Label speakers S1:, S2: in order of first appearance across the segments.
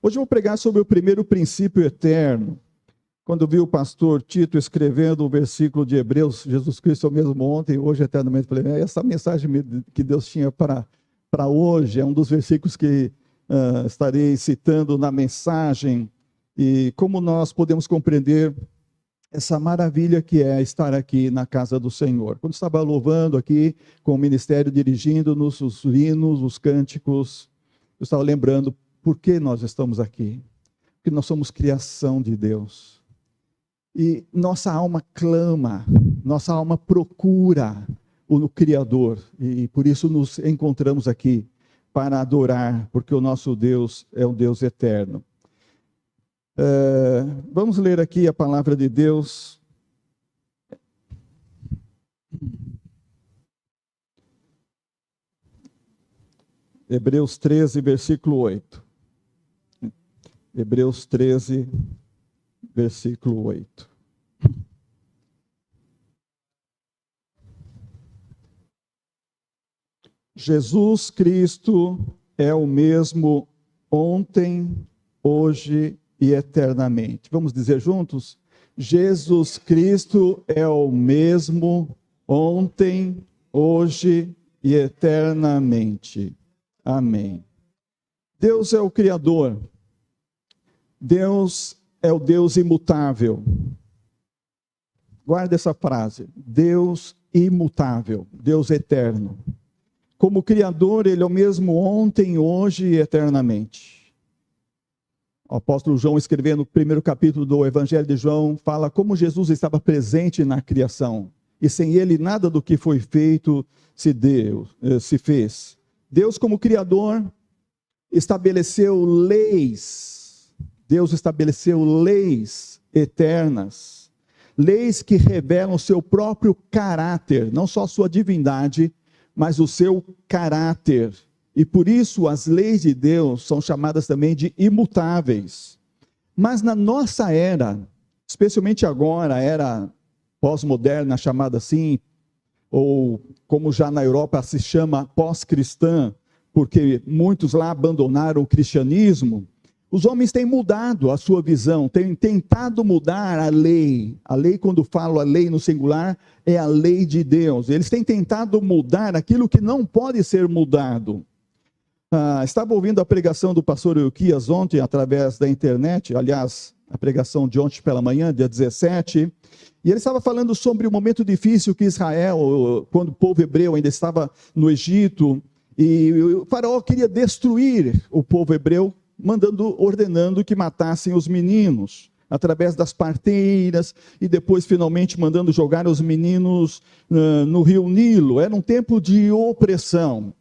S1: Hoje eu vou pregar sobre o primeiro princípio eterno. Quando vi o pastor Tito escrevendo o versículo de Hebreus, Jesus Cristo é o mesmo ontem, hoje, eternamente, eu falei, essa mensagem que Deus tinha para hoje é um dos versículos que estarei citando na mensagem, e como nós podemos compreender essa maravilha que é estar aqui na casa do Senhor. Quando estava louvando aqui, com o ministério dirigindo-nos, os hinos, os cânticos, eu estava lembrando por que nós estamos aqui. Porque nós somos criação de Deus. E nossa alma clama, nossa alma procura o Criador. E por isso nos encontramos aqui para adorar, porque o nosso Deus é um Deus eterno. Vamos ler aqui a palavra de Deus. Hebreus 13, versículo 8. Hebreus 13, versículo 8. Jesus Cristo é o mesmo ontem, hoje e eternamente. Vamos dizer juntos? Jesus Cristo é o mesmo ontem, hoje e eternamente. Amém. Deus é o Criador. Deus é o Deus imutável. Guarda essa frase. Deus imutável, Deus eterno. Como Criador, Ele é o mesmo ontem, hoje e eternamente. O apóstolo João, escrevendo no primeiro capítulo do Evangelho de João, fala como Jesus estava presente na criação. E sem Ele, nada do que foi feito se fez. Deus, como Criador, estabeleceu leis. Deus estabeleceu leis eternas. Leis que revelam o seu próprio caráter, não só a sua divindade, mas o seu caráter. E por isso as leis de Deus são chamadas também de imutáveis. Mas na nossa era, especialmente agora, a era pós-moderna chamada assim, ou como já na Europa se chama pós-cristã, porque muitos lá abandonaram o cristianismo, os homens têm mudado a sua visão, têm tentado mudar a lei. A lei, quando falo a lei no singular, é a lei de Deus. Eles têm tentado mudar aquilo que não pode ser mudado. Estava ouvindo a pregação do pastor Euquias ontem, através da internet, aliás, a pregação de ontem pela manhã, dia 17, e ele estava falando sobre o momento difícil que Israel, quando o povo hebreu ainda estava no Egito, e o faraó queria destruir o povo hebreu, ordenando que matassem os meninos, através das parteiras, e depois finalmente mandando jogar os meninos no rio Nilo. Era um tempo de opressão.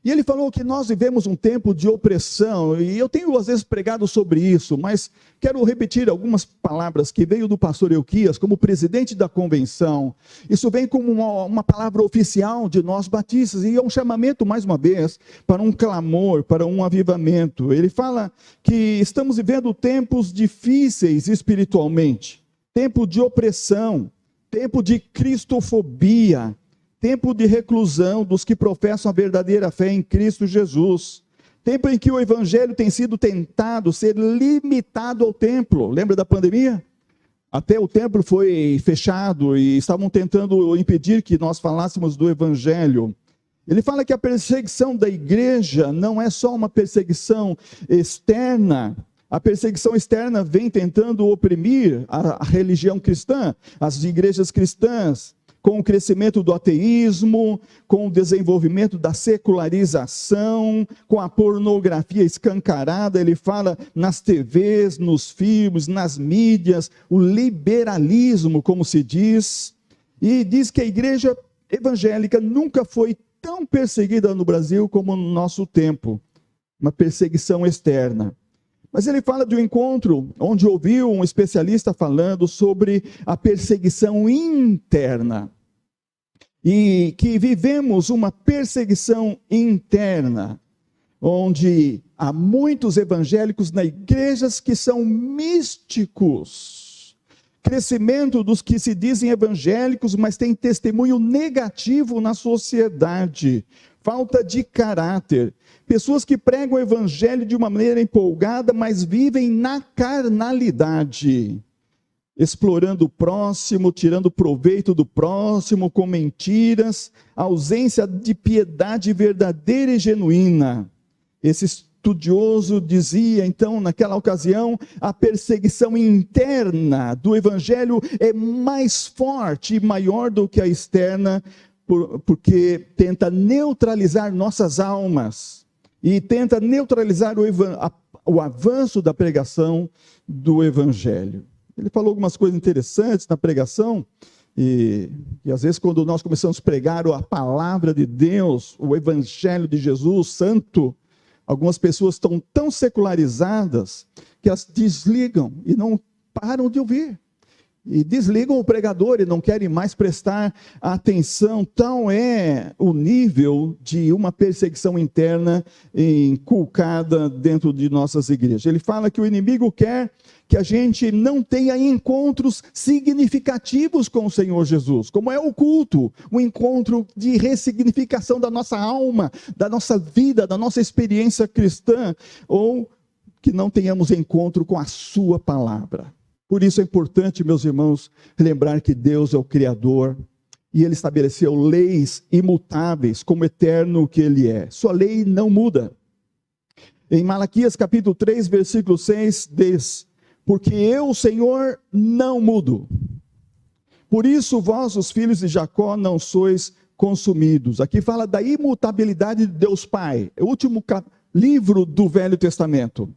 S1: E ele falou que nós vivemos um tempo de opressão, e eu tenho às vezes pregado sobre isso, mas quero repetir algumas palavras que veio do pastor Euquias, como presidente da convenção. Isso vem como uma palavra oficial de nós batistas, e é um chamamento, mais uma vez, para um clamor, para um avivamento. Ele fala que estamos vivendo tempos difíceis espiritualmente, tempo de opressão, tempo de cristofobia, tempo de reclusão dos que professam a verdadeira fé em Cristo Jesus. Tempo em que o evangelho tem sido tentado ser limitado ao templo. Lembra da pandemia? Até o templo foi fechado e estavam tentando impedir que nós falássemos do evangelho. Ele fala que a perseguição da igreja não é só uma perseguição externa. A perseguição externa vem tentando oprimir a religião cristã, as igrejas cristãs, com o crescimento do ateísmo, com o desenvolvimento da secularização, com a pornografia escancarada. Ele fala nas TVs, nos filmes, nas mídias, o liberalismo, como se diz, e diz que a igreja evangélica nunca foi tão perseguida no Brasil como no nosso tempo, uma perseguição externa. Mas ele fala de um encontro onde ouviu um especialista falando sobre a perseguição interna. E que vivemos uma perseguição interna, onde há muitos evangélicos nas igrejas que são místicos. Crescimento dos que se dizem evangélicos, mas têm testemunho negativo na sociedade. falta de caráter. Pessoas que pregam o evangelho de uma maneira empolgada, mas vivem na carnalidade, explorando o próximo, tirando proveito do próximo com mentiras, ausência de piedade verdadeira e genuína. Esse estudioso dizia, então, naquela ocasião, a perseguição interna do evangelho é mais forte e maior do que a externa, porque tenta neutralizar nossas almas e tenta neutralizar o avanço da pregação do evangelho. Ele falou algumas coisas interessantes na pregação, e às vezes quando nós começamos a pregar a palavra de Deus, o evangelho de Jesus santo, algumas pessoas estão tão secularizadas que elas desligam e não param de ouvir. E desligam o pregador e não querem mais prestar atenção. Tal é o nível de uma perseguição interna inculcada dentro de nossas igrejas. Ele fala que o inimigo quer que a gente não tenha encontros significativos com o Senhor Jesus, como é o culto, um encontro de ressignificação da nossa alma, da nossa vida, da nossa experiência cristã, ou que não tenhamos encontro com a sua palavra. Por isso é importante, meus irmãos, lembrar que Deus é o Criador e Ele estabeleceu leis imutáveis, como eterno que Ele é. Sua lei não muda. Em Malaquias capítulo 3, versículo 6, diz: porque eu, Senhor, não mudo. Por isso vós, os filhos de Jacó, não sois consumidos. Aqui fala da imutabilidade de Deus Pai. É o último livro do Velho Testamento.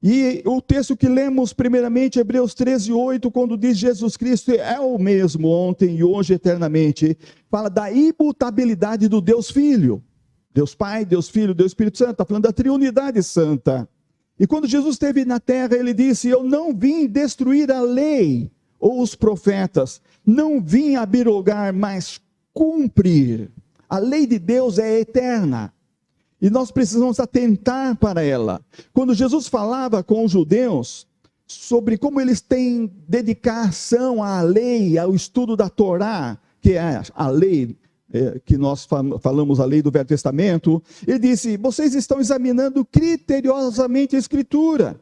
S1: E o texto que lemos primeiramente, Hebreus 13, 8, quando diz Jesus Cristo é o mesmo ontem e hoje eternamente, fala da imutabilidade do Deus Filho. Deus Pai, Deus Filho, Deus Espírito Santo, está falando da Trindade Santa. E quando Jesus esteve na terra, ele disse: eu não vim destruir a lei ou os profetas, não vim abrogar, mas cumprir. A lei de Deus é eterna. E nós precisamos atentar para ela. Quando Jesus falava com os judeus sobre como eles têm dedicação à lei, ao estudo da Torá, que é a lei que nós falamos, a lei do Velho Testamento, ele disse: vocês estão examinando criteriosamente a Escritura,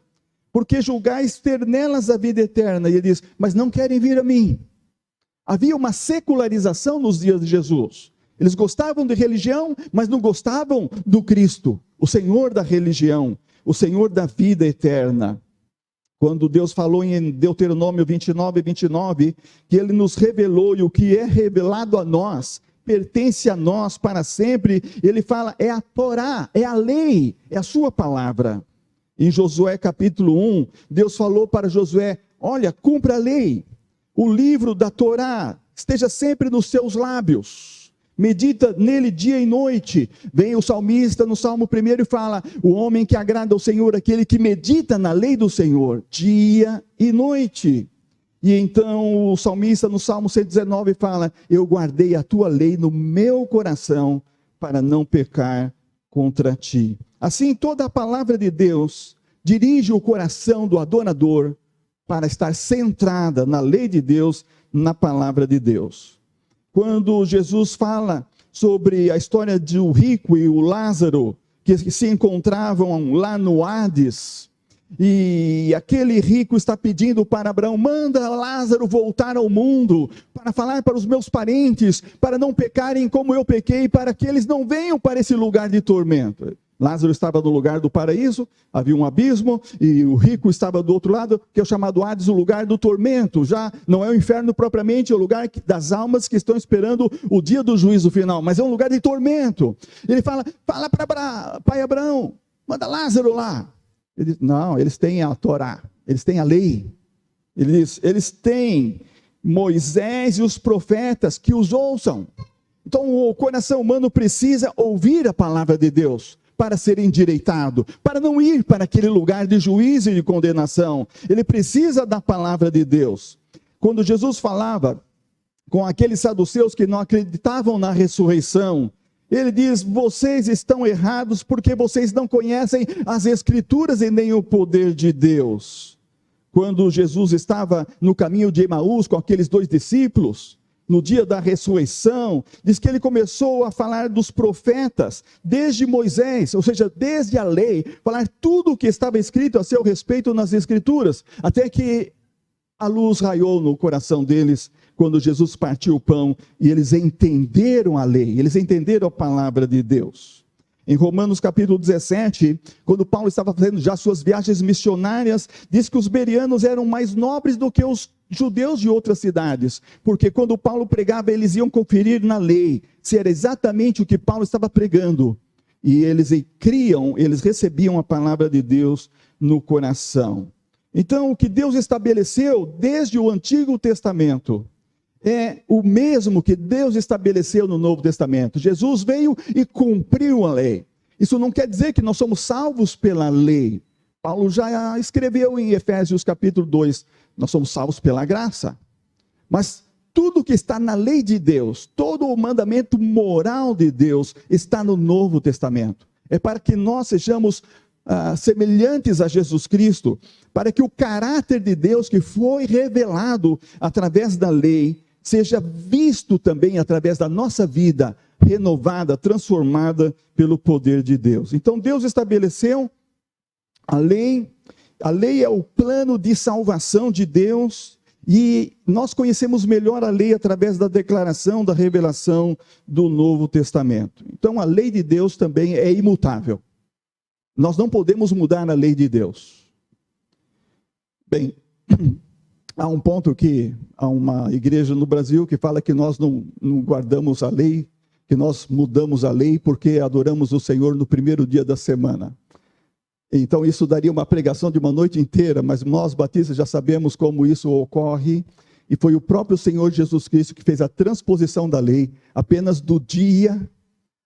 S1: porque julgais ter nelas a vida eterna. E ele diz: mas não querem vir a mim. Havia uma secularização nos dias de Jesus. Eles gostavam de religião, mas não gostavam do Cristo, o Senhor da religião, o Senhor da vida eterna. Quando Deus falou em Deuteronômio 29, 29, que Ele nos revelou, e o que é revelado a nós, pertence a nós para sempre, Ele fala, é a Torá, é a lei, é a sua palavra. Em Josué capítulo 1, Deus falou para Josué: olha, cumpra a lei, o livro da Torá esteja sempre nos seus lábios. Medita nele dia e noite. Vem o salmista no Salmo 1 e fala: o homem que agrada ao Senhor, aquele que medita na lei do Senhor, dia e noite. E então o salmista no Salmo 119 fala: eu guardei a tua lei no meu coração, para não pecar contra ti. Assim, toda a palavra de Deus dirige o coração do adorador para estar centrada na lei de Deus, na palavra de Deus. Quando Jesus fala sobre a história de o rico e o Lázaro, que se encontravam lá no Hades, e aquele rico está pedindo para Abraão: manda Lázaro voltar ao mundo, para falar para os meus parentes, para não pecarem como eu pequei, para que eles não venham para esse lugar de tormento. Lázaro estava no lugar do paraíso, havia um abismo, e o rico estava do outro lado, que é o chamado Hades, o lugar do tormento. Já não é o inferno propriamente, é o lugar das almas que estão esperando o dia do juízo final, mas é um lugar de tormento. Ele fala para pai Abraão: manda Lázaro lá. Ele diz: não, eles têm a Torá, eles têm a lei. Ele diz: eles têm Moisés e os profetas, que os ouçam. Então o coração humano precisa ouvir a palavra de Deus para ser endireitado, para não ir para aquele lugar de juízo e de condenação. Ele precisa da palavra de Deus. Quando Jesus falava com aqueles saduceus que não acreditavam na ressurreição, ele diz: vocês estão errados porque vocês não conhecem as Escrituras e nem o poder de Deus. Quando Jesus estava no caminho de Emaús com aqueles 2 discípulos, no dia da ressurreição, diz que ele começou a falar dos profetas, desde Moisés, ou seja, desde a lei, falar tudo o que estava escrito a seu respeito nas Escrituras, até que a luz raiou no coração deles, quando Jesus partiu o pão, e eles entenderam a lei, eles entenderam a palavra de Deus. Em Romanos capítulo 17, quando Paulo estava fazendo já suas viagens missionárias, diz que os bereanos eram mais nobres do que os judeus de outras cidades, porque quando Paulo pregava, eles iam conferir na lei, se era exatamente o que Paulo estava pregando, e eles criam, eles recebiam a palavra de Deus no coração. Então, o que Deus estabeleceu desde o Antigo Testamento, é o mesmo que Deus estabeleceu no Novo Testamento. Jesus veio e cumpriu a lei. Isso não quer dizer que nós somos salvos pela lei. Paulo já escreveu em Efésios capítulo 2, nós somos salvos pela graça. Mas tudo que está na lei de Deus, todo o mandamento moral de Deus, está no Novo Testamento. É para que nós sejamos semelhantes a Jesus Cristo, para que o caráter de Deus que foi revelado através da lei, seja visto também através da nossa vida, renovada, transformada pelo poder de Deus. Então Deus estabeleceu a lei é o plano de salvação de Deus, e nós conhecemos melhor a lei através da declaração, da revelação do Novo Testamento. Então a lei de Deus também é imutável. Nós não podemos mudar a lei de Deus. Bem, há um ponto que, há uma igreja no Brasil que fala que nós não guardamos a lei, que nós mudamos a lei porque adoramos o Senhor no primeiro dia da semana. Então isso daria uma pregação de uma noite inteira, mas nós batistas já sabemos como isso ocorre, e foi o próprio Senhor Jesus Cristo que fez a transposição da lei, apenas do dia,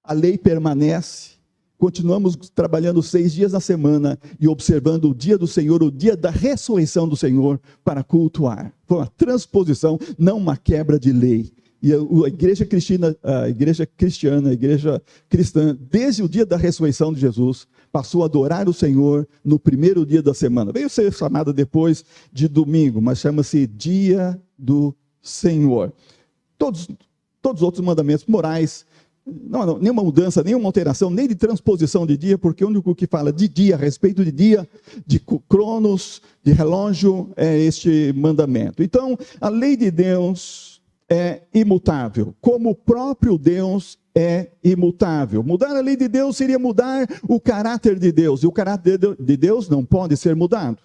S1: a lei permanece. Continuamos trabalhando 6 dias na semana e observando o dia do Senhor, o dia da ressurreição do Senhor, para cultuar. Foi uma transposição, não uma quebra de lei. E a igreja cristã, desde o dia da ressurreição de Jesus, passou a adorar o Senhor no primeiro dia da semana. Veio ser chamada depois de domingo, mas chama-se Dia do Senhor. Todos os outros mandamentos morais, não, nenhuma mudança, nenhuma alteração, nem de transposição de dia, porque o único que fala de dia, a respeito de dia, de cronos, de relógio, é este mandamento. Então, a lei de Deus é imutável, como o próprio Deus é imutável. Mudar a lei de Deus seria mudar o caráter de Deus, e o caráter de Deus não pode ser mudado.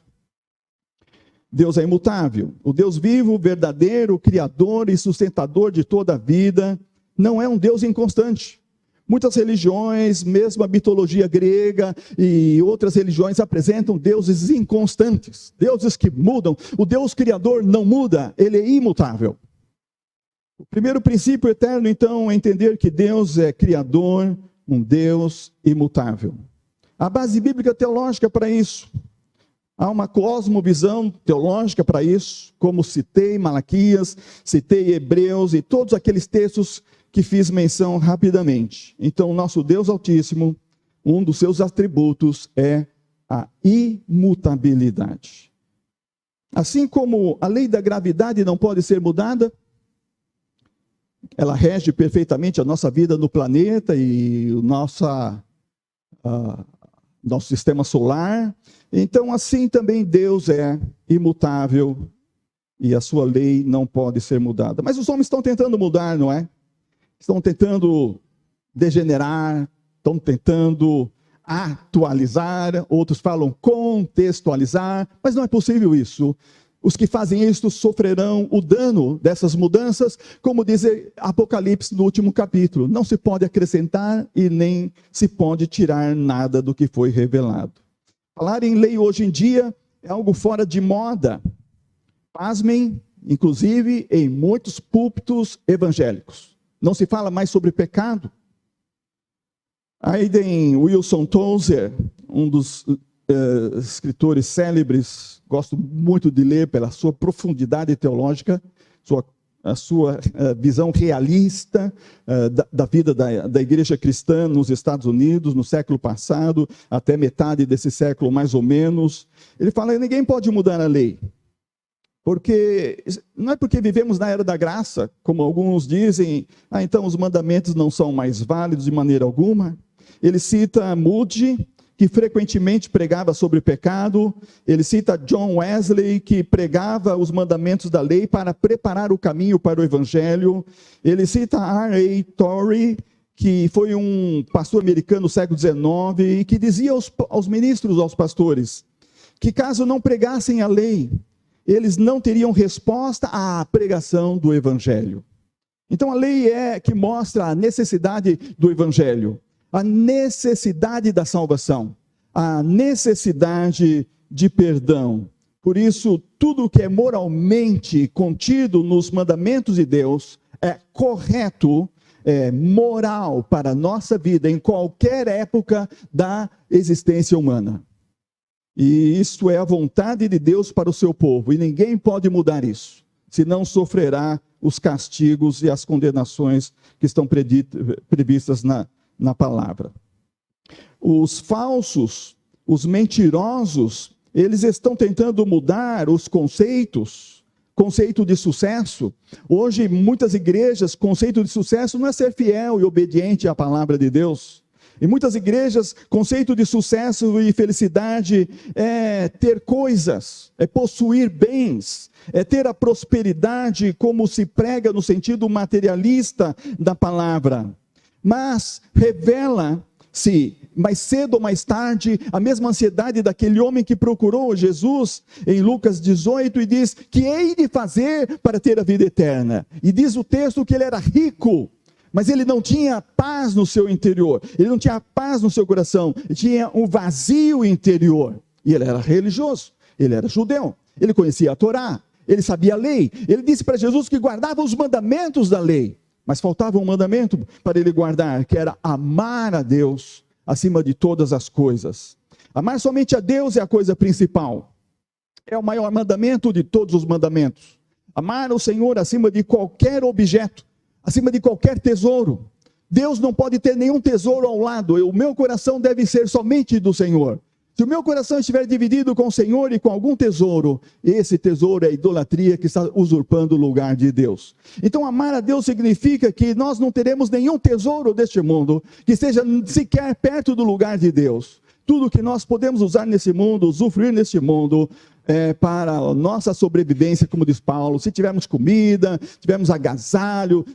S1: Deus é imutável, o Deus vivo, verdadeiro, criador e sustentador de toda a vida, não é um Deus inconstante. Muitas religiões, mesmo a mitologia grega e outras religiões, apresentam deuses inconstantes, deuses que mudam. O Deus criador não muda, ele é imutável. O primeiro princípio eterno, então, é entender que Deus é criador, um Deus imutável. A base bíblica teológica para isso. Há uma cosmovisão teológica para isso, como citei Malaquias, citei Hebreus e todos aqueles textos que fiz menção rapidamente. Então, o nosso Deus Altíssimo, um dos seus atributos é a imutabilidade. Assim como a lei da gravidade não pode ser mudada, ela rege perfeitamente a nossa vida no planeta e o nosso sistema solar. Então, assim também Deus é imutável e a sua lei não pode ser mudada. Mas os homens estão tentando mudar, não é? Estão tentando degenerar, estão tentando atualizar, outros falam contextualizar, mas não é possível isso. Os que fazem isto sofrerão o dano dessas mudanças, como diz Apocalipse no último capítulo. Não se pode acrescentar e nem se pode tirar nada do que foi revelado. Falar em lei hoje em dia é algo fora de moda. Pasmem, inclusive em muitos púlpitos evangélicos. Não se fala mais sobre pecado. Aiden Wilson Tozer, um dos escritores célebres, gosto muito de ler pela sua profundidade teológica, a sua visão realista da vida da igreja cristã nos Estados Unidos, no século passado, até metade desse século mais ou menos. Ele fala que ninguém pode mudar a lei. Porque não é porque vivemos na era da graça, como alguns dizem, então os mandamentos não são mais válidos de maneira alguma. Ele cita Moody, que frequentemente pregava sobre o pecado. Ele cita John Wesley, que pregava os mandamentos da lei para preparar o caminho para o evangelho. Ele cita R.A. Torrey, que foi um pastor americano do século XIX, e que dizia aos ministros, aos pastores, que caso não pregassem a lei, eles não teriam resposta à pregação do evangelho. Então a lei é que mostra a necessidade do evangelho, a necessidade da salvação, a necessidade de perdão. Por isso, tudo que é moralmente contido nos mandamentos de Deus é correto, é moral para a nossa vida em qualquer época da existência humana. E isso é a vontade de Deus para o seu povo, e ninguém pode mudar isso, senão sofrerá os castigos e as condenações que estão previstas na palavra. Os falsos, os mentirosos, eles estão tentando mudar os conceitos, conceito de sucesso. Hoje, muitas igrejas, conceito de sucesso não é ser fiel e obediente à palavra de Deus. Em muitas igrejas, conceito de sucesso e felicidade é ter coisas, é possuir bens, é ter a prosperidade como se prega no sentido materialista da palavra. Mas revela-se, mais cedo ou mais tarde, a mesma ansiedade daquele homem que procurou Jesus em Lucas 18 e diz: que hei de fazer para ter a vida eterna? E diz o texto que ele era rico, mas ele não tinha paz no seu interior, ele não tinha paz no seu coração, ele tinha um vazio interior. E ele era religioso, ele era judeu, ele conhecia a Torá, ele sabia a lei. Ele disse para Jesus que guardava os mandamentos da lei, mas faltava um mandamento para ele guardar, que era amar a Deus acima de todas as coisas. Amar somente a Deus é a coisa principal, é o maior mandamento de todos os mandamentos. Amar o Senhor acima de qualquer objeto, acima de qualquer tesouro. Deus não pode ter nenhum tesouro ao lado. O meu coração deve ser somente do Senhor. Se o meu coração estiver dividido com o Senhor e com algum tesouro, esse tesouro é a idolatria que está usurpando o lugar de Deus. Então amar a Deus significa que nós não teremos nenhum tesouro deste mundo que esteja sequer perto do lugar de Deus. Tudo que nós podemos usar nesse mundo, usufruir neste mundo, para a nossa sobrevivência, como diz Paulo, se tivermos comida, tivermos agasalho,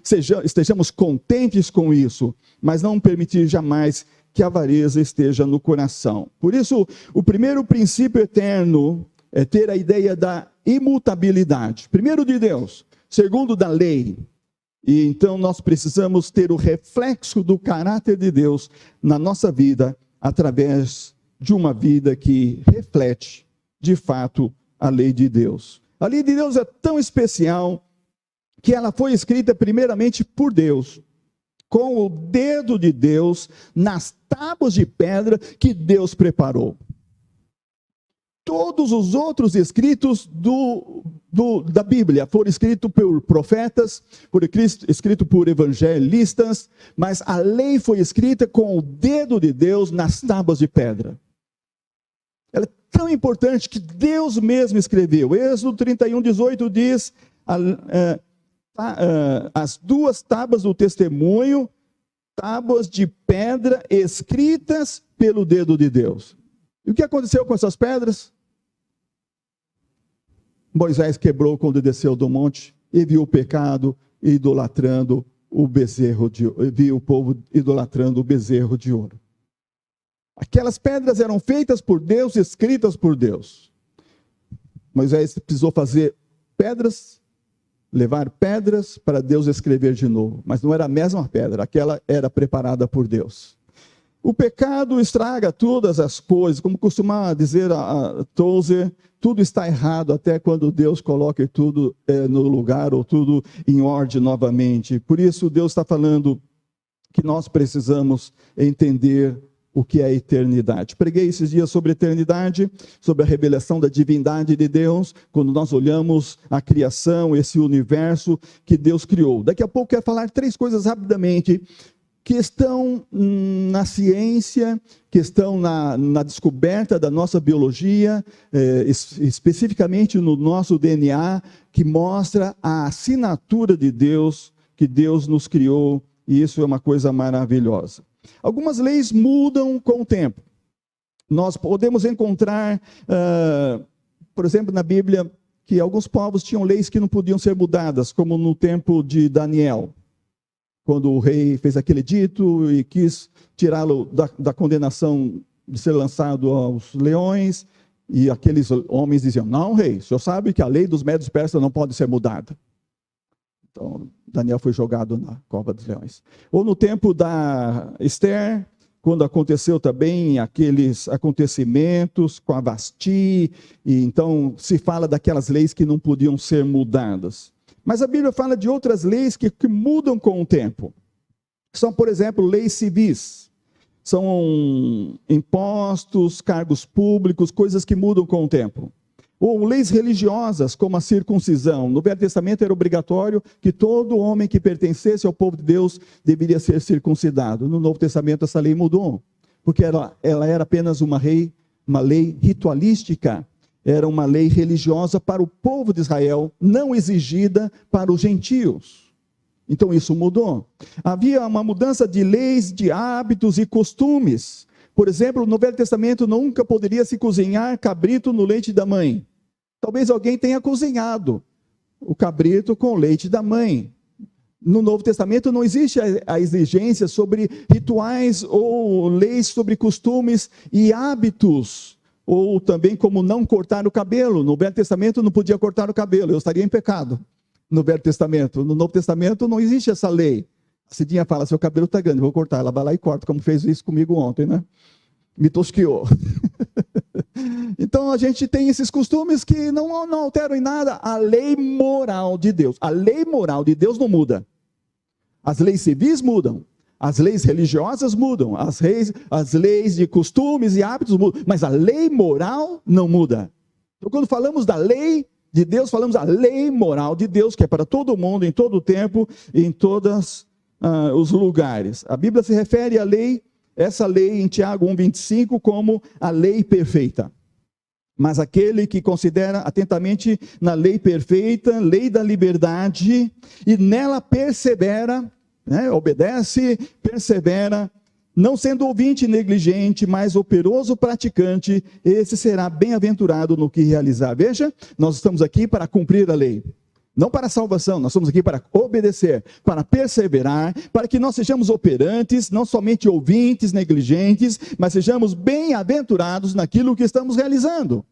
S1: estejamos contentes com isso, mas não permitir jamais que a avareza esteja no coração. Por isso, o primeiro princípio eterno é ter a ideia da imutabilidade. Primeiro de Deus, segundo da lei. E então nós precisamos ter o reflexo do caráter de Deus na nossa vida, através de uma vida que reflete, de fato, a lei de Deus. A lei de Deus é tão especial que ela foi escrita primeiramente por Deus, com o dedo de Deus nas tábuas de pedra que Deus preparou. Todos os outros escritos da Bíblia foram escritos por profetas, escritos por evangelistas, mas a lei foi escrita com o dedo de Deus nas tábuas de pedra. Ela é tão importante que Deus mesmo escreveu. Êxodo 31:18 diz: as duas tábuas do testemunho, tábuas de pedra escritas pelo dedo de Deus. E o que aconteceu com essas pedras? Moisés quebrou quando desceu do monte e viu o pecado idolatrando o bezerro de ouro. Viu o povo idolatrando o bezerro de ouro. Aquelas pedras eram feitas por Deus, escritas por Deus. Moisés precisou fazer pedras, levar pedras para Deus escrever de novo. Mas não era a mesma pedra, aquela era preparada por Deus. O pecado estraga todas as coisas, como costuma dizer a Tozer, tudo está errado até quando Deus coloca tudo no lugar ou tudo em ordem novamente. Por isso Deus está falando que nós precisamos entender o que é a eternidade. Preguei esses dias sobre a eternidade, sobre a revelação da divindade de Deus, quando nós olhamos a criação, esse universo que Deus criou. Daqui a pouco eu quero falar 3 coisas rapidamente, que estão na ciência, que estão na descoberta da nossa biologia, especificamente no nosso DNA, que mostra a assinatura de Deus, que Deus nos criou, e isso é uma coisa maravilhosa. Algumas leis mudam com o tempo. Nós podemos encontrar, por exemplo, na Bíblia, que alguns povos tinham leis que não podiam ser mudadas, como no tempo de Daniel, quando o rei fez aquele edito e quis tirá-lo da condenação de ser lançado aos leões, e aqueles homens diziam: não, rei, o senhor sabe que a lei dos médios persas não pode ser mudada. Então, Daniel foi jogado na cova dos leões. Ou no tempo da Esther, quando aconteceu também aqueles acontecimentos com a Vasti, e então se fala daquelas leis que não podiam ser mudadas. Mas a Bíblia fala de outras leis que mudam com o tempo. São, por exemplo, leis civis. São impostos, cargos públicos, coisas que mudam com o tempo. Ou leis religiosas, como a circuncisão. No Velho Testamento era obrigatório que todo homem que pertencesse ao povo de Deus deveria ser circuncidado. No Novo Testamento essa lei mudou, porque ela era apenas uma lei ritualística. Era uma lei religiosa para o povo de Israel, não exigida para os gentios. Então isso mudou. Havia uma mudança de leis, de hábitos e costumes. Por exemplo, no Velho Testamento nunca poderia se cozinhar cabrito no leite da mãe. Talvez alguém tenha cozinhado o cabrito com o leite da mãe. No Novo Testamento não existe a exigência sobre rituais ou leis sobre costumes e hábitos. Ou também como não cortar o cabelo. No Velho Testamento não podia cortar o cabelo, eu estaria em pecado no Velho Testamento. No Novo Testamento não existe essa lei. A Cidinha fala: seu cabelo está grande, vou cortar. Ela vai lá e corta, como fez isso comigo ontem, né? Me tosquiou. Então a gente tem esses costumes que não alteram em nada a lei moral de Deus. A lei moral de Deus não muda. As leis civis mudam. As leis religiosas mudam, as leis de costumes e hábitos mudam, mas a lei moral não muda. Então, quando falamos da lei de Deus, falamos da lei moral de Deus, que é para todo mundo, em todo o tempo, em todos os lugares. A Bíblia se refere à lei, essa lei em Tiago 1,25, como a lei perfeita. Mas aquele que considera atentamente na lei perfeita, lei da liberdade, e nela persevera, obedece, persevera, não sendo ouvinte negligente, mas operoso praticante, esse será bem-aventurado no que realizar. Veja, nós estamos aqui para cumprir a lei, não para a salvação, nós estamos aqui para obedecer, para perseverar, para que nós sejamos operantes, não somente ouvintes negligentes, mas sejamos bem-aventurados naquilo que estamos realizando.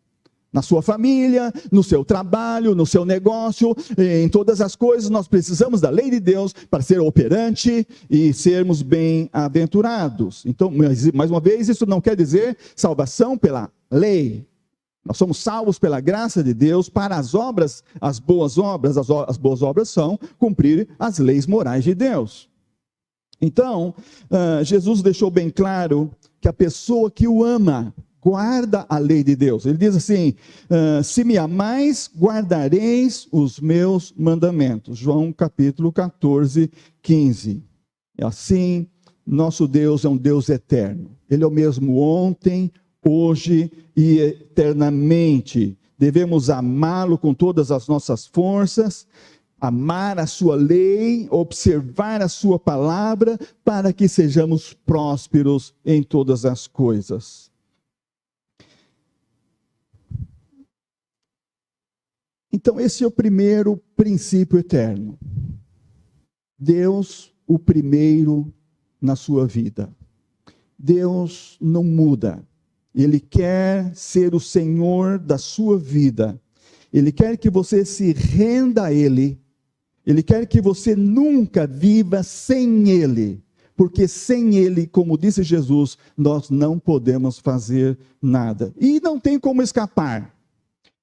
S1: Na sua família, no seu trabalho, no seu negócio, em todas as coisas, nós precisamos da lei de Deus para ser operante e sermos bem-aventurados. Então, mais uma vez, isso não quer dizer salvação pela lei. Nós somos salvos pela graça de Deus para as obras, as boas obras. As boas obras são cumprir as leis morais de Deus. Então, Jesus deixou bem claro que a pessoa que o ama guarda a lei de Deus. Ele diz assim: se me amais, guardareis os meus mandamentos. João capítulo 14, 15. Assim, nosso Deus é um Deus eterno. Ele é o mesmo ontem, hoje e eternamente. Devemos amá-lo com todas as nossas forças, amar a sua lei, observar a sua palavra, para que sejamos prósperos em todas as coisas. Então, esse é o primeiro princípio eterno. Deus, o primeiro na sua vida. Deus não muda. Ele quer ser o Senhor da sua vida. Ele quer que você se renda a Ele. Ele quer que você nunca viva sem Ele. Porque sem Ele, como disse Jesus, nós não podemos fazer nada. E não tem como escapar.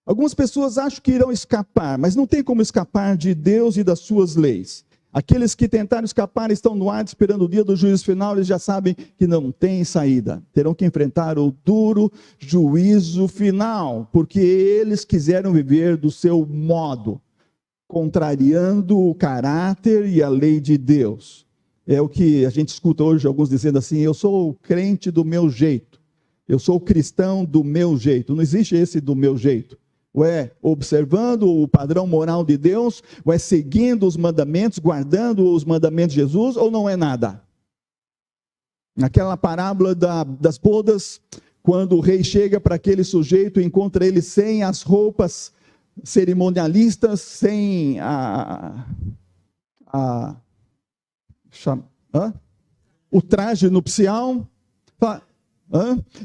S1: Algumas pessoas acham que irão escapar, mas não tem como escapar de Deus e das suas leis. Aqueles que tentaram escapar estão no ar esperando o dia do juízo final, eles já sabem que não tem saída. Terão que enfrentar o duro juízo final, porque eles quiseram viver do seu modo, contrariando o caráter e a lei de Deus. É o que a gente escuta hoje, alguns dizendo assim: eu sou crente do meu jeito, eu sou cristão do meu jeito. Não existe esse do meu jeito. Ou é observando o padrão moral de Deus, ou é seguindo os mandamentos, guardando os mandamentos de Jesus, ou não é nada. Naquela parábola das bodas, quando o rei chega para aquele sujeito e encontra ele sem as roupas cerimonialistas, sem o traje nupcial,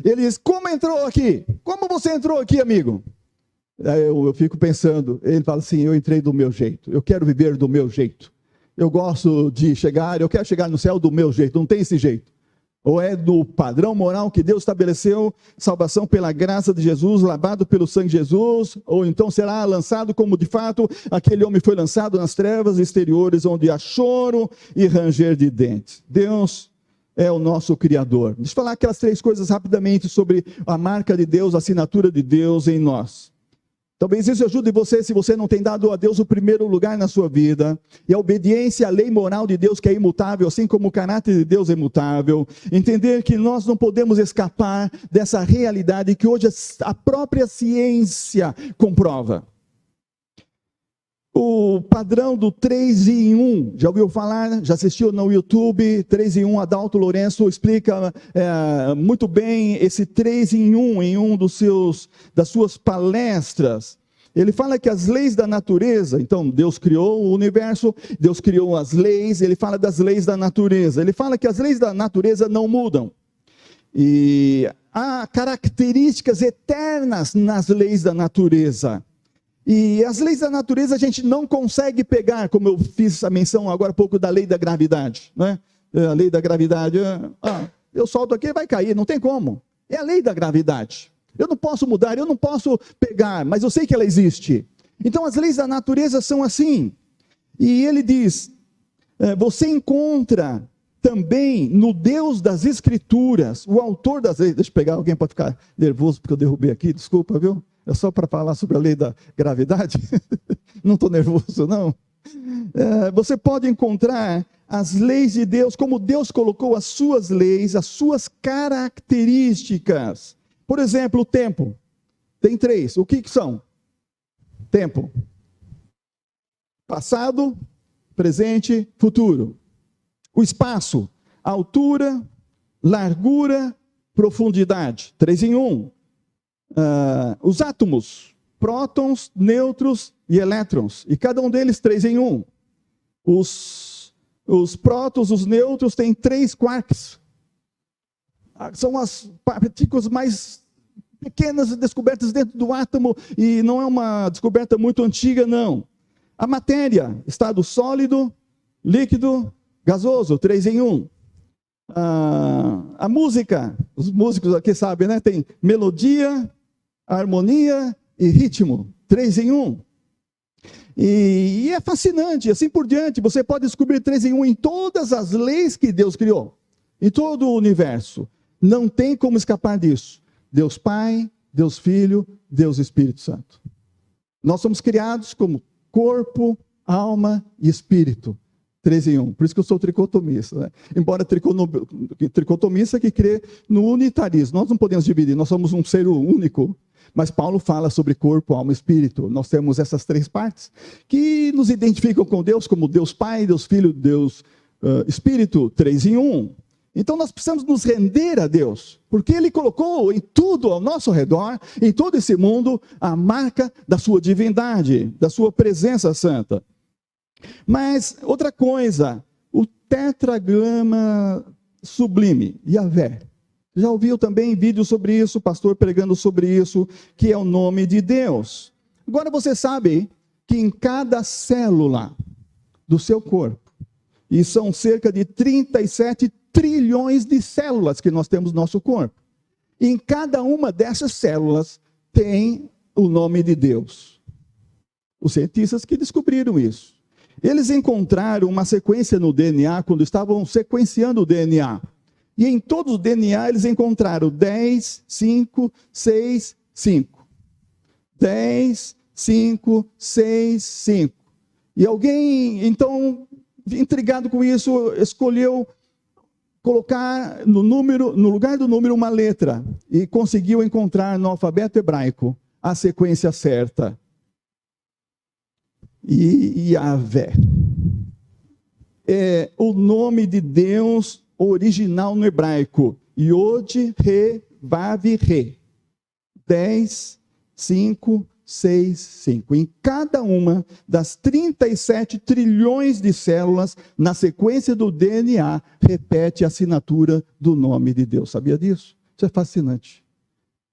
S1: ele diz: como entrou aqui? Como você entrou aqui, amigo? Aí eu fico pensando, ele fala assim: eu entrei do meu jeito, eu quero viver do meu jeito, eu gosto de chegar, eu quero chegar no céu do meu jeito, não tem esse jeito. Ou é do padrão moral que Deus estabeleceu, salvação pela graça de Jesus, lavado pelo sangue de Jesus, ou então será lançado como de fato aquele homem foi lançado nas trevas exteriores, onde há choro e ranger de dentes. Deus é o nosso Criador. Deixa eu falar aquelas 3 coisas rapidamente sobre a marca de Deus, a assinatura de Deus em nós. Talvez isso ajude você, se você não tem dado a Deus o primeiro lugar na sua vida, e a obediência à lei moral de Deus, que é imutável, assim como o caráter de Deus é imutável. Entender que nós não podemos escapar dessa realidade que hoje a própria ciência comprova. O padrão do 3 em 1, já ouviu falar? Já assistiu no YouTube? 3 em 1, Adalto Lourenço explica muito bem esse 3 em 1 em das suas palestras. Ele fala que as leis da natureza, então Deus criou o universo, Deus criou as leis, ele fala das leis da natureza. Ele fala que as leis da natureza não mudam. E há características eternas nas leis da natureza. E as leis da natureza a gente não consegue pegar, como eu fiz a menção agora há pouco da lei da gravidade, né? A lei da gravidade, eu solto aqui e vai cair, não tem como. É a lei da gravidade. Eu não posso mudar, eu não posso pegar, mas eu sei que ela existe. Então as leis da natureza são assim. E ele diz, você encontra também no Deus das Escrituras, o autor das leis. Deixa eu pegar, alguém pode ficar nervoso porque eu derrubei aqui, desculpa, viu? É só para falar sobre a lei da gravidade? Não estou nervoso, não. Você pode encontrar as leis de Deus, como Deus colocou as suas leis, as suas características. Por exemplo, o tempo. Tem 3. O que são? Tempo. Passado, presente, futuro. O espaço. Altura, largura, profundidade. 3 em 1. Os átomos, prótons, nêutrons e elétrons, e cada um deles 3 em 1. Os prótons, os nêutrons têm 3 quarks. São as partículas mais pequenas descobertas dentro do átomo, e não é uma descoberta muito antiga, não. A matéria, estado sólido, líquido, gasoso, 3 em 1. A música, os músicos aqui sabem, né? Tem melodia, harmonia e ritmo, 3 em 1. E é fascinante, assim por diante. Você pode descobrir 3 em 1 em todas as leis que Deus criou, em todo o universo. Não tem como escapar disso. Deus Pai, Deus Filho, Deus Espírito Santo. Nós somos criados como corpo, alma e espírito. 3 em 1. Por isso que eu sou tricotomista, né? Embora tricotomista que crê no unitarismo. Nós não podemos dividir, nós somos um ser único. Mas Paulo fala sobre corpo, alma e espírito. Nós temos essas 3 partes que nos identificam com Deus como Deus Pai, Deus Filho, Deus Espírito, 3 em 1. Então nós precisamos nos render a Deus, porque Ele colocou em tudo ao nosso redor, em todo esse mundo, a marca da sua divindade, da sua presença santa. Mas outra coisa, o tetragrama sublime, Yahvé. Já ouviu também vídeos sobre isso, pastor pregando sobre isso, que é o nome de Deus. Agora você sabe que em cada célula do seu corpo, e são cerca de 37 trilhões de células que nós temos no nosso corpo, em cada uma dessas células tem o nome de Deus. Os cientistas que descobriram isso. Eles encontraram uma sequência no DNA, quando estavam sequenciando o DNA. E em todos os DNA eles encontraram 10, 5, 6, 5. 10, 5, 6, 5. E alguém, então, intrigado com isso, escolheu colocar no lugar do número uma letra e conseguiu encontrar no alfabeto hebraico a sequência certa. Yahvé é o nome de Deus original no hebraico. Yod, Re, Vav, Re. 10, 5, 6, 5. Em cada uma das 37 trilhões de células, na sequência do DNA, repete a assinatura do nome de Deus. Sabia disso? Isso é fascinante.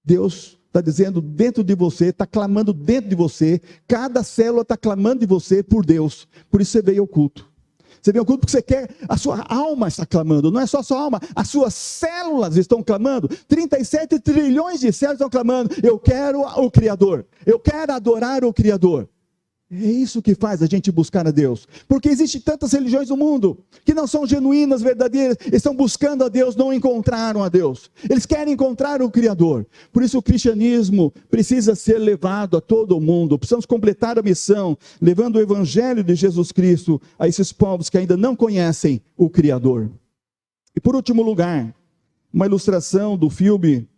S1: Deus está dizendo dentro de você, está clamando dentro de você, cada célula está clamando de você por Deus. Por isso você veio ao culto. Você veio ao culto porque você quer, a sua alma está clamando, não é só a sua alma, as suas células estão clamando, 37 trilhões de células estão clamando, eu quero o Criador, eu quero adorar o Criador. É isso que faz a gente buscar a Deus, porque existem tantas religiões no mundo, que não são genuínas, verdadeiras, estão buscando a Deus, não encontraram a Deus, eles querem encontrar o Criador. Por isso o cristianismo precisa ser levado a todo o mundo, precisamos completar a missão, levando o evangelho de Jesus Cristo a esses povos que ainda não conhecem o Criador. E por último lugar, uma ilustração do filme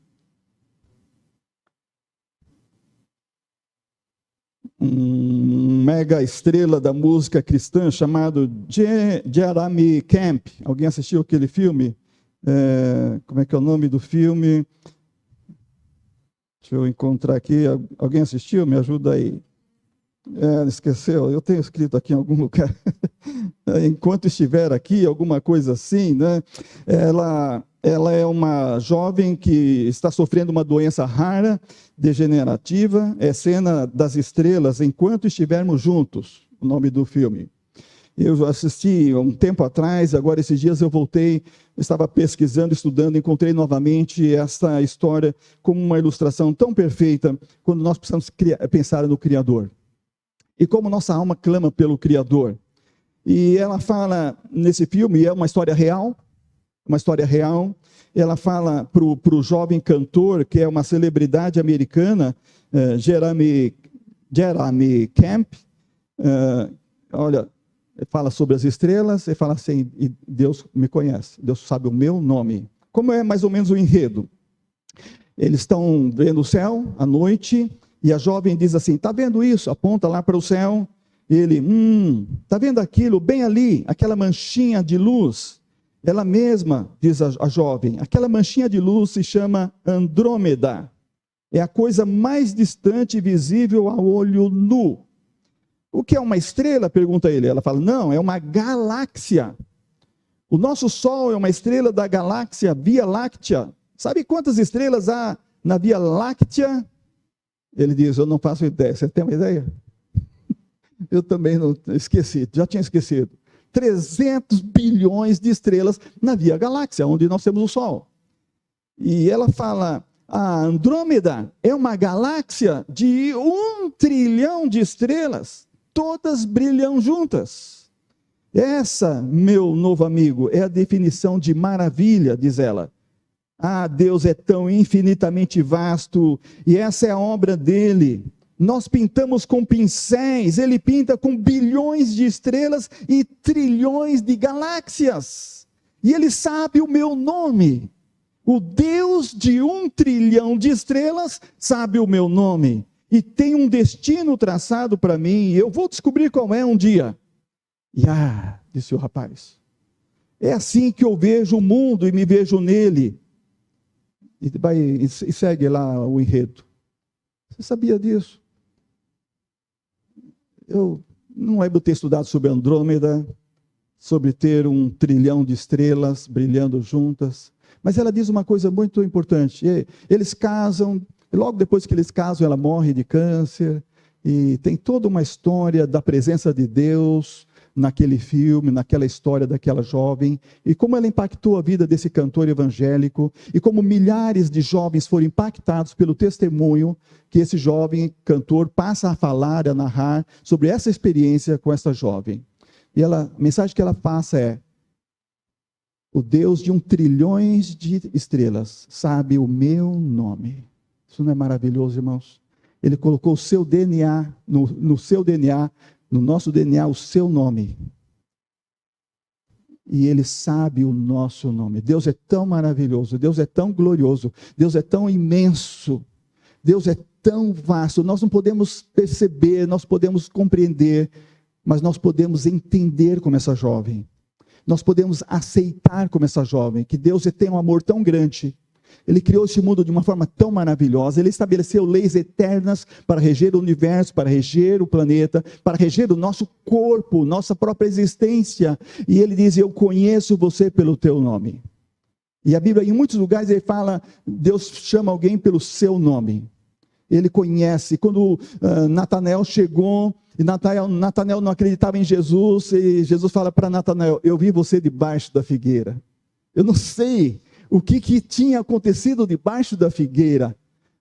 S1: mega estrela da música cristã chamado Jeremy Camp. Alguém assistiu aquele filme? Como é que é o nome do filme? Deixa eu encontrar aqui. Alguém assistiu? Me ajuda aí. Esqueceu? Eu tenho escrito aqui em algum lugar. Enquanto estiver aqui, alguma coisa assim, né? Ela é uma jovem que está sofrendo uma doença rara, degenerativa. É Cena das Estrelas, Enquanto Estivermos Juntos, o nome do filme. Eu assisti um tempo atrás, agora esses dias eu voltei, estava pesquisando, estudando, encontrei novamente essa história como uma ilustração tão perfeita, quando nós precisamos pensar no Criador. E como nossa alma clama pelo Criador. E ela fala nesse filme, é uma história real, ela fala para o jovem cantor, que é uma celebridade americana, Jeremy Camp, olha, ele fala sobre as estrelas, ele fala assim, e Deus me conhece, Deus sabe o meu nome. Como é mais ou menos o enredo? Eles estão vendo o céu à noite, e a jovem diz assim, está vendo isso? Aponta lá para o céu, e ele, está vendo aquilo bem ali, aquela manchinha de luz? Ela mesma, diz a jovem, aquela manchinha de luz se chama Andrômeda. É a coisa mais distante visível ao olho nu. O que é uma estrela? Pergunta ele. Ela fala, não, é uma galáxia. O nosso Sol é uma estrela da galáxia Via Láctea. Sabe quantas estrelas há na Via Láctea? Ele diz, eu não faço ideia. Você tem uma ideia? Eu também não esqueci, já tinha esquecido. 300 bilhões de estrelas na Via Galáxia, onde nós temos o Sol. E ela fala, a Andrômeda é uma galáxia de 1 trilhão de estrelas, todas brilham juntas. Essa, meu novo amigo, é a definição de maravilha, diz ela. Deus é tão infinitamente vasto, e essa é a obra dele. Nós pintamos com pincéis, ele pinta com bilhões de estrelas e trilhões de galáxias. E ele sabe o meu nome. O Deus de 1 trilhão de estrelas sabe o meu nome. E tem um destino traçado para mim, e eu vou descobrir qual é um dia. Disse o rapaz. É assim que eu vejo o mundo e me vejo nele. E segue lá o enredo. Você sabia disso? Eu não lembro ter estudado sobre Andrômeda, sobre ter 1 trilhão de estrelas brilhando juntas, mas ela diz uma coisa muito importante. Eles casam, e logo depois que eles casam, ela morre de câncer, e tem toda uma história da presença de Deus naquele filme, naquela história daquela jovem, e como ela impactou a vida desse cantor evangélico, e como milhares de jovens foram impactados pelo testemunho que esse jovem cantor passa a falar, a narrar sobre essa experiência com essa jovem. E a mensagem que ela passa é, o Deus de 1 trilhão de estrelas sabe o meu nome. Isso não é maravilhoso, irmãos? Ele colocou o seu DNA, no seu DNA, no nosso DNA, o seu nome. e Ele sabe o nosso nome. Deus é tão maravilhoso, Deus é tão glorioso, Deus é tão imenso, Deus é tão vasto. Nós não podemos perceber, nós podemos compreender, mas nós podemos entender como essa jovem. Nós podemos aceitar como essa jovem, que Deus tem um amor tão grande. Ele criou esse mundo de uma forma tão maravilhosa. Ele estabeleceu leis eternas para reger o universo, para reger o planeta, para reger o nosso corpo, nossa própria existência. E Ele diz: eu conheço você pelo teu nome. E a Bíblia, em muitos lugares, ele fala, Deus chama alguém pelo seu nome. Ele conhece. Quando Natanael chegou, e Natanael não acreditava em Jesus, e Jesus fala para Natanael: eu vi você debaixo da figueira. Eu não sei o que tinha acontecido debaixo da figueira.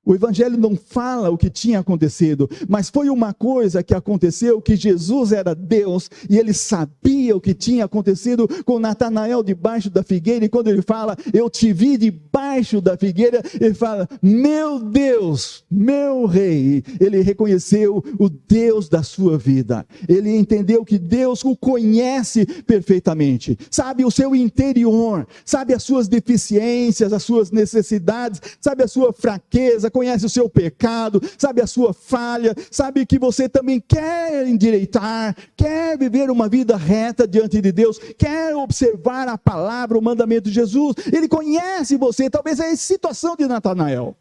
S1: O Evangelho não fala o que tinha acontecido, mas foi uma coisa que aconteceu, que Jesus era Deus, e Ele sabia o que tinha acontecido com Natanael debaixo da figueira, e quando Ele fala, eu te vi debaixo da figueira, Ele fala, meu Deus, meu Rei. Ele reconheceu o Deus da sua vida, ele entendeu que Deus o conhece perfeitamente, sabe o seu interior, sabe as suas deficiências, as suas necessidades, sabe a sua fraqueza, conhece o seu pecado, sabe a sua falha, sabe que você também quer endireitar, quer viver uma vida reta diante de Deus, quer observar a palavra, o mandamento de Jesus. Ele conhece você. Talvez é a situação de Natanael.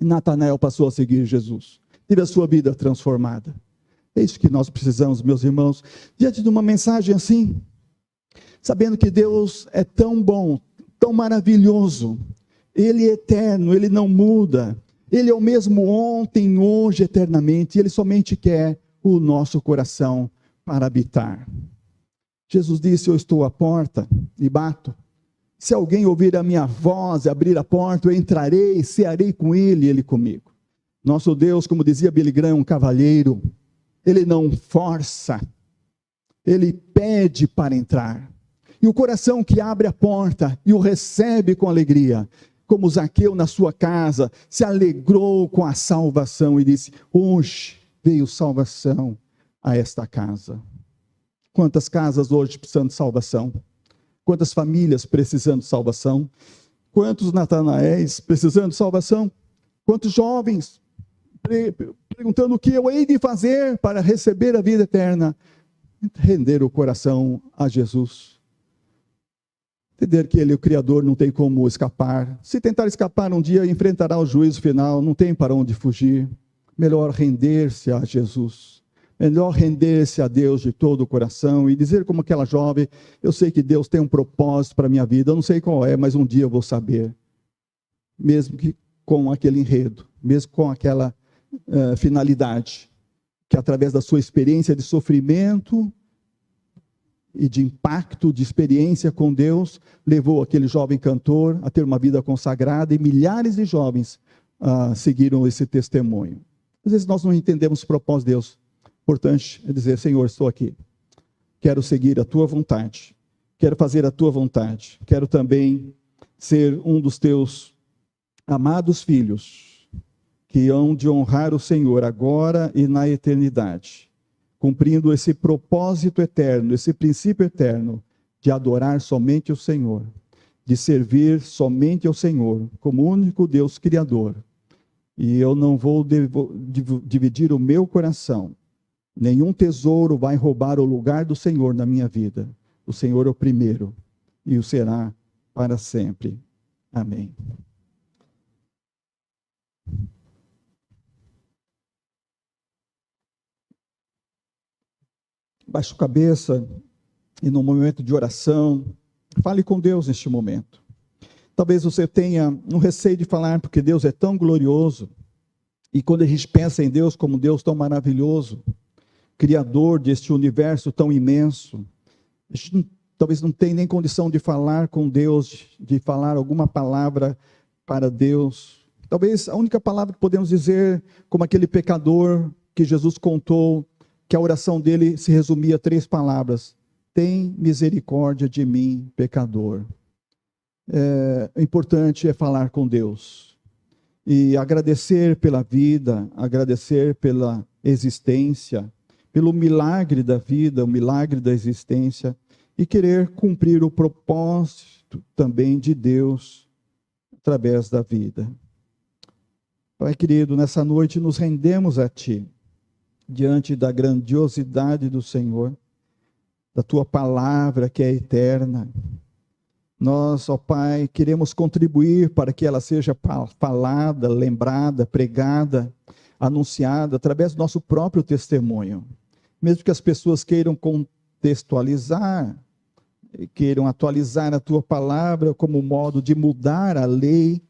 S1: Natanael passou a seguir Jesus, teve a sua vida transformada. É isso que nós precisamos, meus irmãos, diante de uma mensagem assim, sabendo que Deus é tão bom, tão maravilhoso. Ele é eterno, Ele não muda. Ele é o mesmo ontem, hoje, eternamente. Ele somente quer o nosso coração para habitar. Jesus disse, eu estou à porta e bato. Se alguém ouvir a minha voz e abrir a porta, eu entrarei, cearei com ele e ele comigo. Nosso Deus, como dizia Billy Graham, é um cavalheiro. Ele não força, ele pede para entrar. E o coração que abre a porta e o recebe com alegria, como Zaqueu na sua casa, se alegrou com a salvação e disse, hoje veio salvação a esta casa. Quantas casas hoje precisando de salvação? Quantas famílias precisando de salvação? Quantos Natanaéis precisando de salvação? Quantos jovens perguntando o que eu hei de fazer para receber a vida eterna? Render o coração a Jesus. Entender que Ele, o Criador, não tem como escapar. Se tentar escapar um dia, enfrentará o juízo final, não tem para onde fugir. Melhor render-se a Jesus. Melhor render-se a Deus de todo o coração e dizer como aquela jovem, eu sei que Deus tem um propósito para a minha vida, eu não sei qual é, mas um dia eu vou saber. Mesmo que com aquele enredo, mesmo com aquela finalidade, que através da sua experiência de sofrimento e de impacto, de experiência com Deus, levou aquele jovem cantor a ter uma vida consagrada, e milhares de jovens seguiram esse testemunho. Às vezes nós não entendemos o propósito de Deus. Importante é dizer, Senhor, estou aqui, quero seguir a tua vontade, quero fazer a tua vontade, quero também ser um dos teus amados filhos, que hão de honrar o Senhor agora e na eternidade, cumprindo esse propósito eterno, esse princípio eterno, de adorar somente o Senhor, de servir somente ao Senhor, como único Deus Criador. E eu não vou dividir o meu coração, nenhum tesouro vai roubar o lugar do Senhor na minha vida. O Senhor é o primeiro, e o será para sempre. Amém. Baixe a cabeça e no momento de oração, fale com Deus neste momento. Talvez você tenha um receio de falar, porque Deus é tão glorioso, e quando a gente pensa em Deus como Deus tão maravilhoso, Criador deste universo tão imenso, a gente talvez não tenha nem condição de falar com Deus, de falar alguma palavra para Deus. Talvez a única palavra que podemos dizer, como aquele pecador que Jesus contou, que a oração dele se resumia a 3 palavras: tem misericórdia de mim, pecador. O importante é falar com Deus e agradecer pela vida, agradecer pela existência, pelo milagre da vida, o milagre da existência, e querer cumprir o propósito também de Deus através da vida. Pai querido, nessa noite nos rendemos a Ti, diante da grandiosidade do Senhor, da Tua palavra que é eterna. Nós, ó Pai, queremos contribuir para que ela seja falada, lembrada, pregada, anunciada através do nosso próprio testemunho. Mesmo que as pessoas queiram contextualizar, queiram atualizar a Tua palavra como modo de mudar a lei,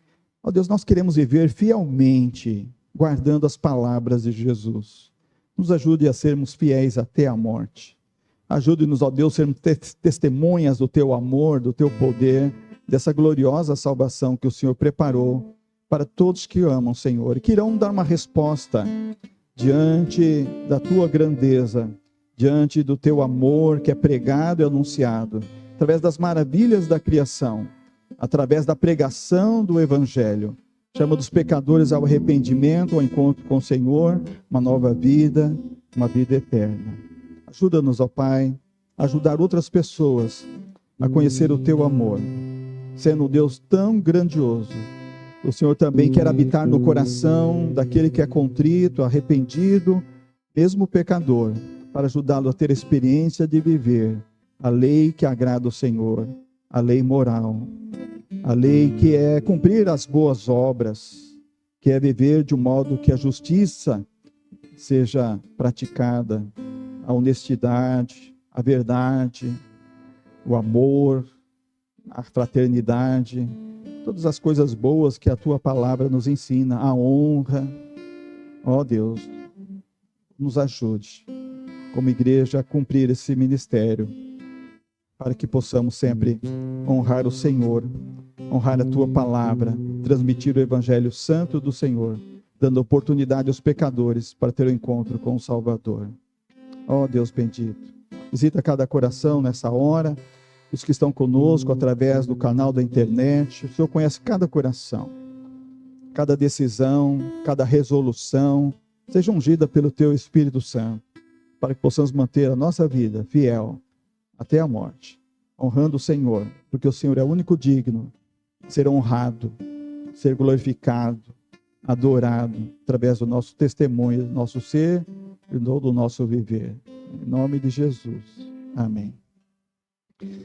S1: ó Deus, nós queremos viver fielmente, guardando as palavras de Jesus. Nos ajude a sermos fiéis até a morte. Ajude-nos, ó Deus, a sermos testemunhas do Teu amor, do Teu poder, dessa gloriosa salvação que o Senhor preparou para todos que amam, Senhor, e que irão dar uma resposta diante da Tua grandeza, diante do Teu amor que é pregado e anunciado, através das maravilhas da criação, através da pregação do Evangelho. Chama dos pecadores ao arrependimento, ao encontro com o Senhor, uma nova vida, uma vida eterna. Ajuda-nos, ó Pai, a ajudar outras pessoas a conhecer o Teu amor. Sendo um Deus tão grandioso, o Senhor também quer habitar no coração daquele que é contrito, arrependido, mesmo pecador, para ajudá-lo a ter a experiência de viver a lei que agrada o Senhor, a lei moral, a lei que é cumprir as boas obras, que é viver de um modo que a justiça seja praticada, a honestidade, a verdade, o amor, a fraternidade, todas as coisas boas que a Tua palavra nos ensina, a honra. Ó Deus, nos ajude, como igreja, a cumprir esse ministério, para que possamos sempre honrar o Senhor, honrar a Tua palavra, transmitir o Evangelho Santo do Senhor, dando oportunidade aos pecadores para ter o encontro com o Salvador. Ó Deus bendito, visita cada coração nessa hora, os que estão conosco através do canal da internet. O Senhor conhece cada coração, cada decisão, cada resolução, seja ungida pelo Teu Espírito Santo, para que possamos manter a nossa vida fiel até a morte, honrando o Senhor, porque o Senhor é o único digno de ser honrado, ser glorificado, adorado, através do nosso testemunho, do nosso ser e do nosso viver. Em nome de Jesus. Amém.